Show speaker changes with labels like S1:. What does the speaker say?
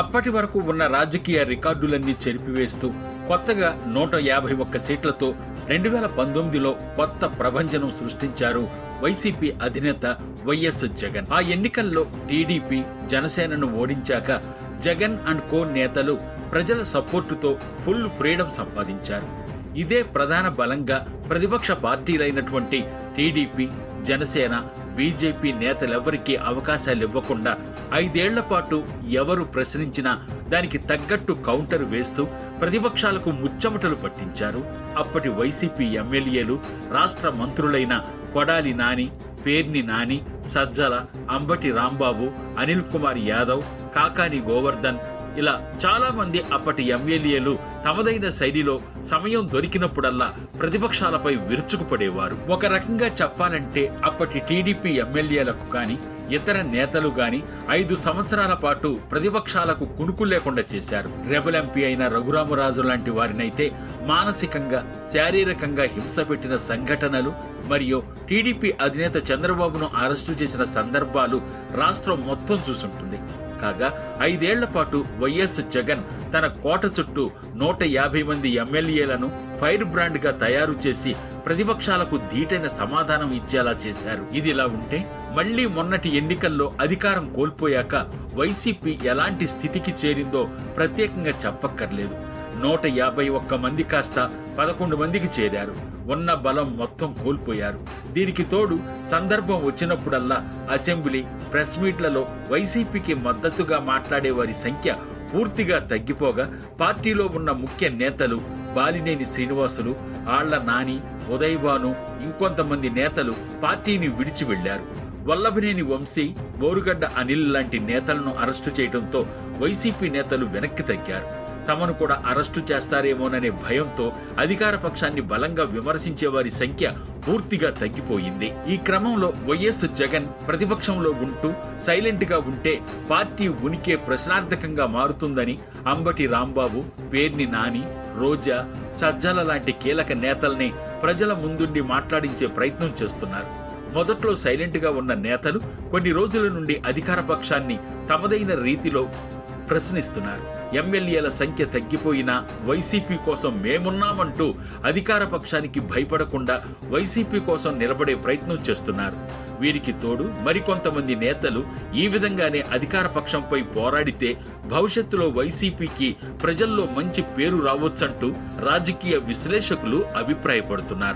S1: అప్పటి వరకు ఉన్న రాజకీయ రికార్డులన్నీ చెరిపివేస్తూ కొత్తగా 151 సీట్లతో 2019లో కొత్త ప్రభంజనం సృష్టించారు వైసీపీ అధినేత వైఎస్ జగన్. ఆ ఎన్నికల్లో టీడీపీ జనసేనను ఓడించాక జగన్ అండ్ కో నేతలు ప్రజల సపోర్టుతో ఫుల్ ఫ్రీడమ్ సంపాదించారు. ఇదే ప్రధాన బలంగా ప్రతిపక్ష పార్టీలైనటువంటి టీడీపీ, జనసేన, బీజేపీ నేతలెవరికీ అవకాశాలివ్వకుండా 5 ఏళ్ల పాటు ఎవరు ప్రశ్నించినా దానికి తగ్గట్టు కౌంటర్ వేస్తూ ప్రతిపక్షాలకు ముచ్చమటలు పట్టించారు అప్పటి వైసీపీ ఎమ్మెల్యేలు, రాష్ట్ర మంత్రులైన కొడాలి నాని, పేర్ని నాని, సజ్జల, అంబటి రాంబాబు, అనిల్ కుమార్ యాదవ్, కాకాని గోవర్ధన్ ఇలా చాలా మంది అప్పటి ఎమ్మెల్యేలు తమదైన శైలిలో సమయం దొరికినప్పుడల్లా ప్రతిపక్షాలపై విరుచుకుపడేవారు. ఒక రకంగా చెప్పాలంటే అప్పటి టీడీపీ ఎమ్మెల్యేలకు గాని ఇతర నేతలు గాని 5 సంవత్సరాల పాటు ప్రతిపక్షాలకు కునుకు లేకుండా చేశారు. రెబల్ ఎంపీ అయిన రఘురామరాజు లాంటి వారినైతే మానసికంగా, శారీరకంగా హింస పెట్టిన సంఘటనలు మరియు టీడీపీ అధినేత చంద్రబాబును అరెస్టు చేసిన సందర్భాలు రాష్ట్రం మొత్తం చూసుంటుంది. కాగా 5 ఏళ్ల పాటు వైఎస్ జగన్ తన కోట చుట్టూ 150 మంది ఎమ్మెల్యేలను ఫైర్ బ్రాండ్ గా తయారు చేసి ప్రతిపక్షాలకు ధీటైన సమాధానం ఇచ్చేలా చేశారు. ఇదిలా ఉంటే మళ్లీ మొన్నటి ఎన్నికల్లో అధికారం కోల్పోయాక వైసీపీ ఎలాంటి స్థితికి చేరిందో ప్రత్యేకంగా చెప్పక్కర్లేదు. 151 మంది కాస్త 11 మందికి చేరారు. ఉన్న బలం మొత్తం కోల్పోయారు. దీనికి తోడు సందర్భం వచ్చినప్పుడల్లా అసెంబ్లీ, ప్రెస్ మీట్లలో వైసీపీకి మద్దతుగా మాట్లాడే వారి సంఖ్య పూర్తిగా తగ్గిపోగా పార్టీలో ఉన్న ముఖ్య నేతలు బాలినేని శ్రీనివాసులు, ఆళ్ల నాని, ఉదయభాను, ఇంకొంతమంది నేతలు పార్టీని విడిచి వెళ్లారు. వల్లభనేని వంశీ, బోరుగడ్డ అనిల్ లాంటి నేతలను అరెస్టు చేయడంతో వైసీపీ నేతలు వెనక్కి తగ్గారు. తమను కూడా అరెస్టు చేస్తారేమోననే భయంతో అధికార పక్షాన్ని బలంగా విమర్శించే వారి సంఖ్య పూర్తిగా తగ్గిపోయింది. ఈ క్రమంలో వైఎస్ జగన్ ప్రతిపక్షంలో ఉంటూ సైలెంట్ గా ఉంటే పార్టీ ఉనికి ప్రశ్నార్థకంగా మారుతుందని అంబటి రాంబాబు, పేర్ని నాని, రోజా, సజ్జల లాంటి కీలక నేతల్ని ప్రజల ముందుండి మాట్లాడించే ప్రయత్నం చేస్తున్నారు. మొదట్లో సైలెంట్ గా ఉన్న నేతలు కొన్ని రోజుల నుండి అధికార పక్షాన్ని తమదైన రీతిలో ప్రశ్నిస్తున్నారు. ఎమ్మెల్యేల సంఖ్య తగ్గిపోయినా వైసీపీ కోసం మేమున్నామంటూ అధికార పక్షానికి భయపడకుండా వైసీపీ కోసం నిలబడే ప్రయత్నం చేస్తున్నారు. వీరికి తోడు మరికొంతమంది నేతలు ఈ విధంగానే అధికార పక్షంపై పోరాడితే భవిష్యత్తులో వైసీపీకి ప్రజల్లో మంచి పేరు రావచ్చంటూ రాజకీయ విశ్లేషకులు అభిప్రాయపడుతున్నారు.